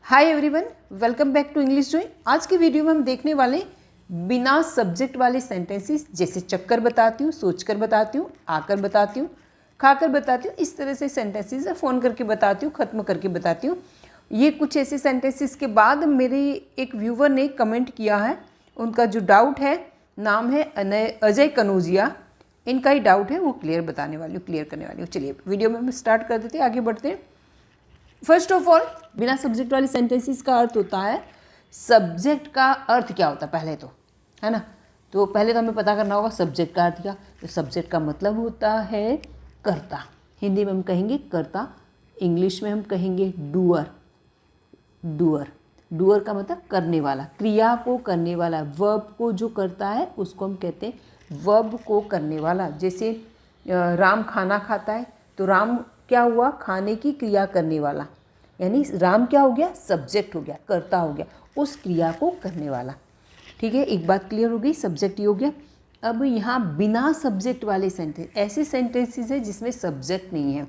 Hi everyone, welcome back to English Joy. आज की video में हम देखने वाले बिना सब्जेक्ट वाले सेंटेंसेस, जैसे चक्कर बताती हूँ, सोचकर बताती हूँ, आकर बताती हूँ, खाकर बताती हूँ, इस तरह से सेंटेंसेस फ़ोन करके बताती हूँ, ख़त्म करके बताती हूँ। ये कुछ ऐसे सेंटेंसेस के बाद मेरे एक व्यूवर ने कमेंट किया है, उनका जो डाउट है, नाम है अजय कनौजिया, इनका ही डाउट है, वो क्लियर करने वाली हूँ। चलिए वीडियो में हम स्टार्ट कर देते हैं, आगे बढ़ते हैं। फर्स्ट ऑफ ऑल, बिना सब्जेक्ट वाले सेंटेंसेस का अर्थ होता है, सब्जेक्ट का अर्थ क्या होता है पहले तो, है ना। तो पहले तो हमें पता करना होगा सब्जेक्ट का अर्थ क्या। तो सब्जेक्ट का मतलब होता है कर्ता। हिंदी में हम कहेंगे कर्ता, इंग्लिश में हम कहेंगे डूअर। डूअर का मतलब करने वाला, क्रिया को करने वाला, वर्ब को जो करता है उसको हम कहते हैं वर्ब को करने वाला। जैसे राम खाना खाता है, तो राम क्या हुआ, खाने की क्रिया करने वाला, यानी राम क्या हो गया, सब्जेक्ट हो गया, कर्ता हो गया, उस क्रिया को करने वाला। ठीक है, एक बात क्लियर हो गई, सब्जेक्ट ही हो गया। अब यहाँ बिना सब्जेक्ट वाले सेंटेंस, ऐसे सेंटेंसेस है जिसमें सब्जेक्ट नहीं है,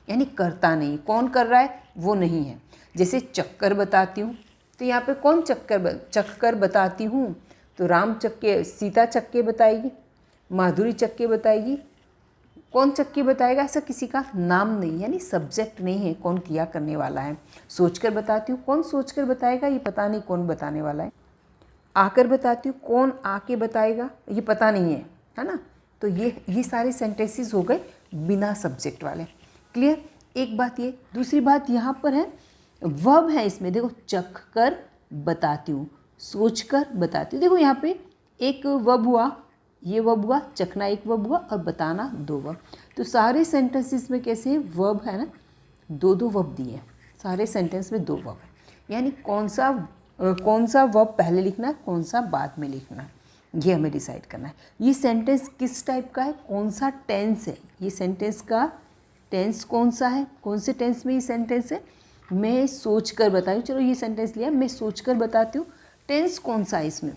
यानी कर्ता नहीं, कौन कर रहा है वो नहीं है। जैसे चक्कर बताती हूँ, तो यहाँ पे कौन चक्कर बताती हूँ, तो राम चक्के, सीता चक्के बताएगी, माधुरी चक्के बताएगी, कौन चक्के बताएगा, ऐसा किसी का नाम नहीं, यानी सब्जेक्ट नहीं है, कौन किया करने वाला है। सोचकर बताती हूँ, कौन सोचकर बताएगा, ये पता नहीं कौन बताने वाला है। आकर बताती हूँ, कौन आके बताएगा, ये पता नहीं है ना। तो ये सारे सेंटेंसेस हो गए बिना सब्जेक्ट वाले। क्लियर, एक बात ये। दूसरी बात यहाँ पर है, वर्ब है इसमें, देखो चख कर बताती हूँ, सोच कर बताती हूँ। देखो यहाँ पे एक वर्ब हुआ, ये वर्ब हुआ, चखना एक वर्ब हुआ, और बताना दो वर्ब। तो सारे सेंटेंसेस में कैसे वर्ब है ना, दो वर्ब दिए हैं, सारे सेंटेंस में दो वर्ब है। यानी कौन सा वर्ब पहले लिखना है, कौन सा बाद में लिखना है, ये हमें डिसाइड करना है। ये सेंटेंस किस टाइप का है, कौन सा टेंस है, ये सेंटेंस का टेंस कौन सा है, कौन से टेंस में ये सेंटेंस है। मैं सोच कर बताई हूँ, चलो ये सेंटेंस लिया, मैं सोच कर बताती हूँ, टेंस कौन सा है इसमें,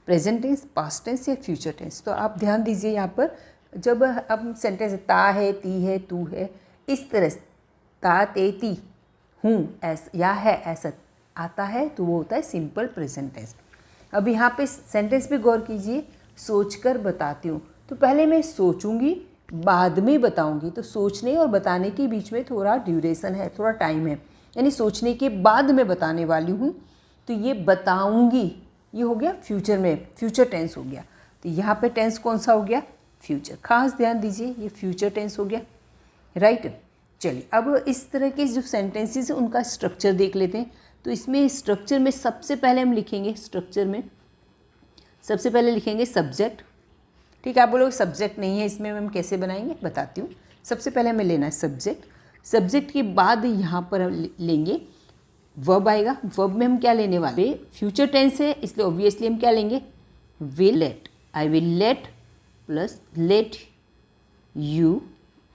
प्रेजेंट टेंस, पास्ट टेंस या फ्यूचर टेंस। तो आप ध्यान दीजिए यहाँ पर, जब अब सेंटेंस ता है, ती है, तू है, इस तरह से ता ते ती हूँ ऐसा या है ऐसा आता है, तो वो होता है सिंपल प्रेजेंट टेंस। अब यहाँ पे सेंटेंस पे गौर कीजिए, सोचकर बताती हूँ, तो पहले मैं सोचूंगी, बाद में बताऊंगी। तो सोचने और बताने के बीच में थोड़ा ड्यूरेशन है, थोड़ा टाइम है, यानी सोचने के बाद मैं बताने वाली हूँ। तो ये बताऊंगी, ये हो गया फ्यूचर में, फ्यूचर टेंस हो गया। तो यहाँ पे टेंस कौन सा हो गया, फ्यूचर। खास ध्यान दीजिए, ये फ्यूचर टेंस हो गया, राइट। चलिए अब इस तरह के जो सेंटेंसेस हैं उनका स्ट्रक्चर देख लेते हैं। तो इसमें स्ट्रक्चर में सबसे पहले हम लिखेंगे, स्ट्रक्चर में सबसे पहले लिखेंगे सब्जेक्ट। ठीक है, आप बोलोगे सब्जेक्ट नहीं है इसमें, हम कैसे बनाएंगे, बताती हूँ। सबसे पहले हमें लेना है सब्जेक्ट, सब्जेक्ट के बाद यहाँ पर हम लेंगे वर्ब आएगा। वर्ब में हम क्या लेने वाले, फ्यूचर टेंस है, इसलिए ऑब्वियसली हम क्या लेंगे, will let, I will late plus let you,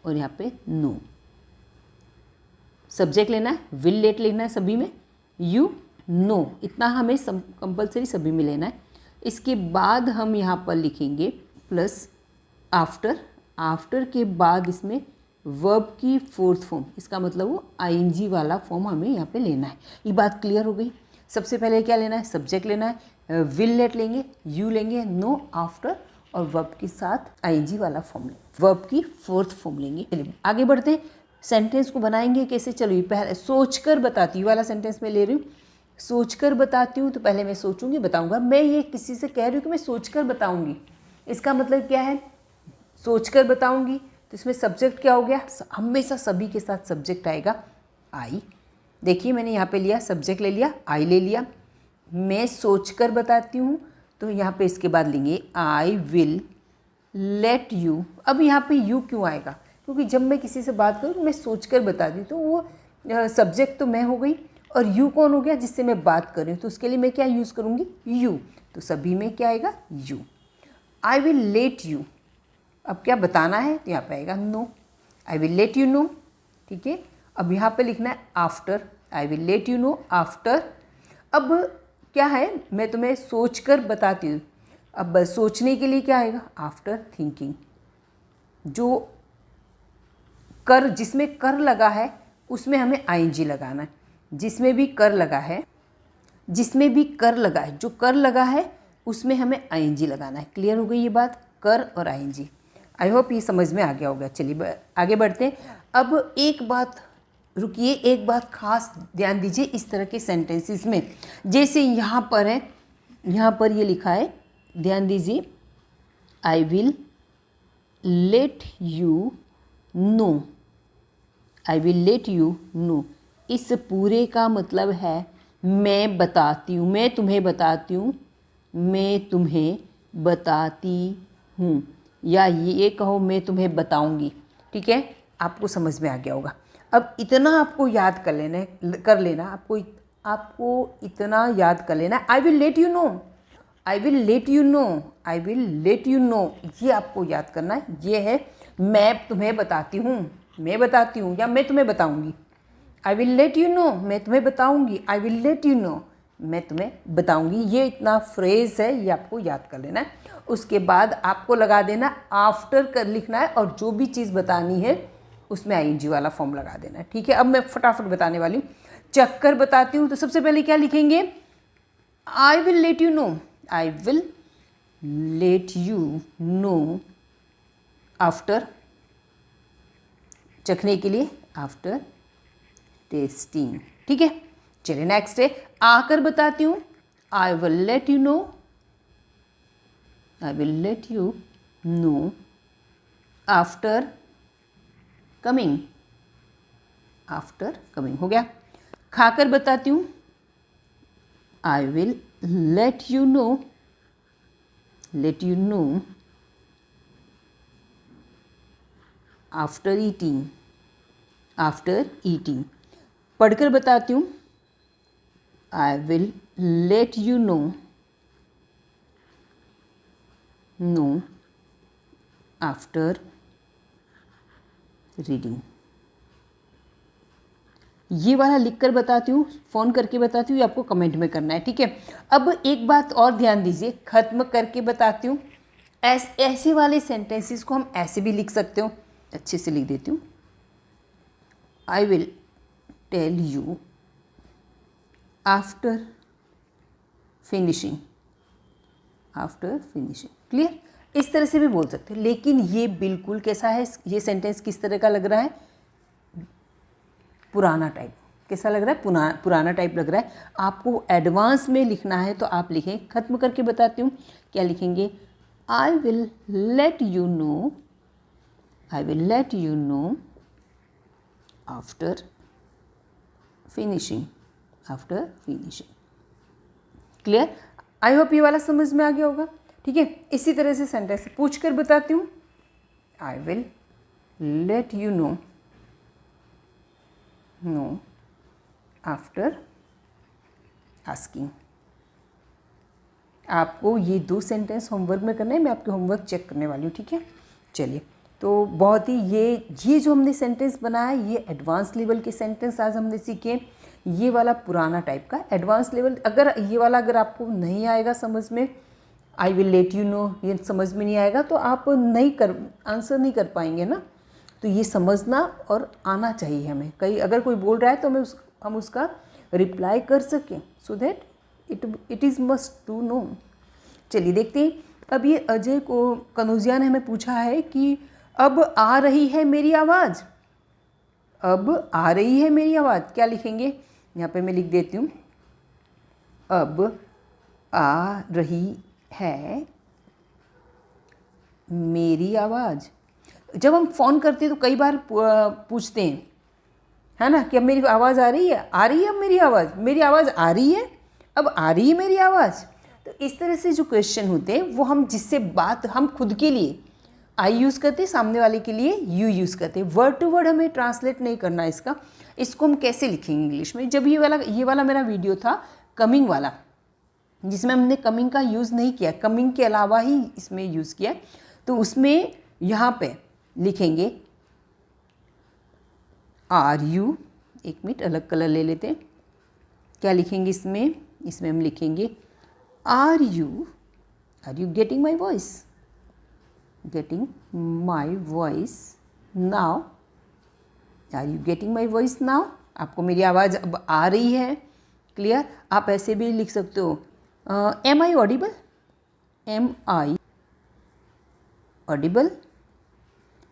और यहाँ पे नो। सब्जेक्ट लेना है, विल लेट लेना है सभी में, यू नो, इतना हमें कंपलसरी सभी में लेना है। इसके बाद हम यहाँ पर लिखेंगे प्लस आफ्टर। आफ्टर के बाद इसमें वर्ब की फोर्थ फॉर्म, इसका मतलब वो आईएनजी वाला फॉर्म हमें यहाँ पे लेना है। ये बात क्लियर हो गई। सबसे पहले क्या लेना है, सब्जेक्ट लेना है, विल लेट लेंगे, यू लेंगे, नो, आफ्टर, और वर्ब के साथ आईएनजी वाला फॉर्म लेंगे, वर्ब की फोर्थ फॉर्म लेंगे। चलिए आगे बढ़ते हैं, सेंटेंस को बनाएंगे कैसे। चलो ये पहले सोच कर बताती हूँ वाला सेंटेंस में ले रही हूँ। सोच कर बताती हूँ, तो पहले मैं सोचूंगी, बताऊँगा। मैं ये किसी से कह रही हूँ कि मैं सोच कर बताऊँगी, इसका मतलब क्या है, सोच कर बताऊँगी। तो इसमें सब्जेक्ट क्या हो गया, हमेशा सभी के साथ सब्जेक्ट आएगा, आई। देखिए मैंने यहाँ पे लिया, सब्जेक्ट ले लिया, आई ले लिया। मैं सोचकर बताती हूँ, तो यहाँ पे इसके बाद लेंगे आई विल लेट यू। अब यहाँ पे यू क्यों आएगा, क्योंकि जब मैं किसी से बात करूँ, मैं सोचकर बताती हूँ, तो वो सब्जेक्ट तो मैं हो गई, और यू कौन हो गया, जिससे मैं बात कर रही हूँ। तो उसके लिए मैं क्या यूज़ करूँगी, यू। तो सभी में क्या आएगा, you. I will let you, अब क्या बताना है, तो यहाँ पे आएगा know, I will let you know. ठीक है, अब यहाँ पे लिखना है after, I will let you know after. अब क्या है, मैं तुम्हें सोच कर बताती हूँ, अब सोचने के लिए क्या आएगा, आफ्टर थिंकिंग। जो कर, जिसमें कर लगा है उसमें हमें आईएनजी लगाना है। जिसमें भी कर लगा है, जिसमें भी कर लगा है, जो कर लगा है उसमें हमें आईएनजी लगाना है। क्लियर हो गई ये बात, कर और आईएनजी। आई होप ये समझ में आ गया होगा। चलिए आगे बढ़ते हैं। अब एक बात रुकिए, एक बात खास ध्यान दीजिए इस तरह के सेंटेंसेस में। जैसे यहाँ पर है, यहाँ पर ये लिखा है, ध्यान दीजिए, आई will let you no, I will let you no. इस पूरे का मतलब है मैं बताती हूँ, मैं तुम्हें बताती हूँ, मैं तुम्हें बताती हूँ, या ये कहो मैं तुम्हें बताऊँगी। ठीक है, आपको समझ में आ गया होगा। अब इतना आपको याद कर लेना, आपको इतना याद कर लेना, आई will let you no, I will let you no, I will let you no, ये आपको याद करना है। ये है मैं तुम्हें बताती हूँ, मैं बताती हूँ, या मैं तुम्हें बताऊँगी। आई विल लेट यू नो, मैं तुम्हें बताऊँगी, आई विल लेट यू नो, मैं तुम्हें बताऊँगी। ये इतना फ्रेज़ है, ये आपको याद कर लेना है। उसके बाद आपको लगा देना आफ्टर कर लिखना है, और जो भी चीज़ बतानी है उसमें आईएनजी वाला फॉर्म लगा देना है। ठीक है, अब मैं फटाफट बताने वाली हूँ। चक्कर बताती हूँ तो सबसे पहले क्या लिखेंगे, आई will let you no, I will let you know after, चखने के लिए, आफ्टर टेस्टिंग। ठीक है, चलिए नेक्स्ट है, आकर बताती हूँ, I will let you no, I will let you know after coming, after coming हो गया। खाकर बताती हूँ, I will let you no, late you know after eating, after eating. पढ़कर बताती हूँ, I will let you no, know after reading. ये वाला लिखकर बताती हूँ, फ़ोन करके बताती हूँ, ये आपको कमेंट में करना है। ठीक है, अब एक बात और ध्यान दीजिए, ख़त्म करके बताती हूँ। ऐसे वाले सेंटेंसेस को हम ऐसे भी लिख सकते हो, अच्छे से लिख देती हूँ, I will tell you after finishing, after finishing. Clear, इस तरह से भी बोल सकते हैं। लेकिन ये बिल्कुल कैसा है, ये सेंटेंस किस तरह का लग रहा है, पुराना टाइप। कैसा लग रहा है, पुराना टाइप लग रहा है। आपको एडवांस में लिखना है तो आप लिखें, ख़त्म करके बताती हूँ क्या लिखेंगे, आई will let you no, I will let you know after finishing, after finishing. Clear, I hope ये वाला समझ में आ गया होगा। ठीक है, इसी तरह से सेंटेंस पूछ कर बताती हूँ, I will let you no, know after asking. आपको ये 2 सेंटेंस होमवर्क में करना है, मैं आपके होमवर्क चेक करने वाली हूँ। ठीक है, चलिए, तो बहुत ही ये जो हमने सेंटेंस बनाया, ये एडवांस लेवल के सेंटेंस आज हमने सीखे। ये वाला पुराना टाइप का, एडवांस लेवल अगर ये वाला अगर आपको नहीं आएगा समझ में, आई विल लेट यू नो ये समझ में नहीं आएगा तो आप आंसर नहीं कर पाएंगे ना। तो ये समझना और आना चाहिए हमें। कहीं अगर कोई बोल रहा है तो हम उसका रिप्लाई कर सकें, so that it is must to know. चलिए देखते हैं। अब ये अजय को कनौजिया ने हमें पूछा है कि अब आ रही है मेरी आवाज़, अब आ रही है मेरी आवाज़, क्या लिखेंगे, यहाँ पे मैं लिख देती हूँ, अब आ रही है मेरी आवाज़। जब हम फ़ोन करते हैं तो कई बार पूछते हैं, है ना, कि अब मेरी आवाज़ आ रही है, अब मेरी आवाज़ आ रही है, अब आ रही है मेरी आवाज़। तो इस तरह से जो क्वेश्चन होते हैं वो हम जिससे बात हम खुद के लिए आई यूज़ करते हैं, सामने वाले के लिए यू यूज़ करते हैं। वर्ड टू वर्ड हमें ट्रांसलेट नहीं करना है इसको हम कैसे लिखेंगे इंग्लिश में। जब ये वाला मेरा वीडियो था कमिंग वाला, जिसमें हमने कमिंग का यूज़ नहीं किया, कमिंग के अलावा ही इसमें यूज़ किया, तो उसमें यहाँ पे लिखेंगे आर यू, एक मिनट अलग कलर ले लेते हैं, क्या लिखेंगे इसमें हम लिखेंगे are you getting my voice, getting my voice now, are you getting my voice now. आपको मेरी आवाज़ अब आ रही है क्लियर। आप ऐसे भी लिख सकते हो am I audible, am I audible,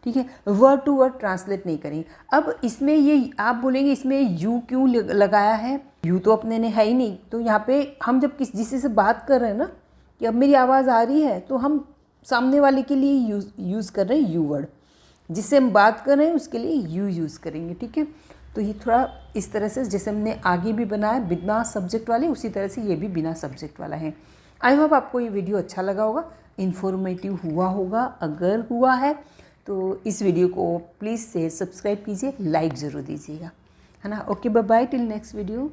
ठीक है। वर्ड टू वर्ड ट्रांसलेट नहीं करेंगे। अब इसमें ये आप बोलेंगे इसमें यू क्यों लगाया है, यू तो अपने ने है ही नहीं। तो यहाँ पे हम जब किसी से बात कर रहे हैं ना कि अब मेरी आवाज़ आ रही है, तो हम सामने वाले के लिए यूज़ कर रहे हैं यू वर्ड, जिससे हम बात कर रहे हैं उसके लिए यू यूज़ करेंगे, ठीक है। तो ये थोड़ा इस तरह से जैसे हमने आगे भी बनाया बिना सब्जेक्ट वाले, उसी तरह से ये भी बिना सब्जेक्ट वाला है। आई होप आपको ये वीडियो अच्छा लगा होगा, इन्फॉर्मेटिव हुआ होगा। अगर हुआ है तो इस वीडियो को प्लीज़ शेयर सब्सक्राइब कीजिए, लाइक ज़रूर दीजिएगा, है ना। Okay, bye bye, till next video.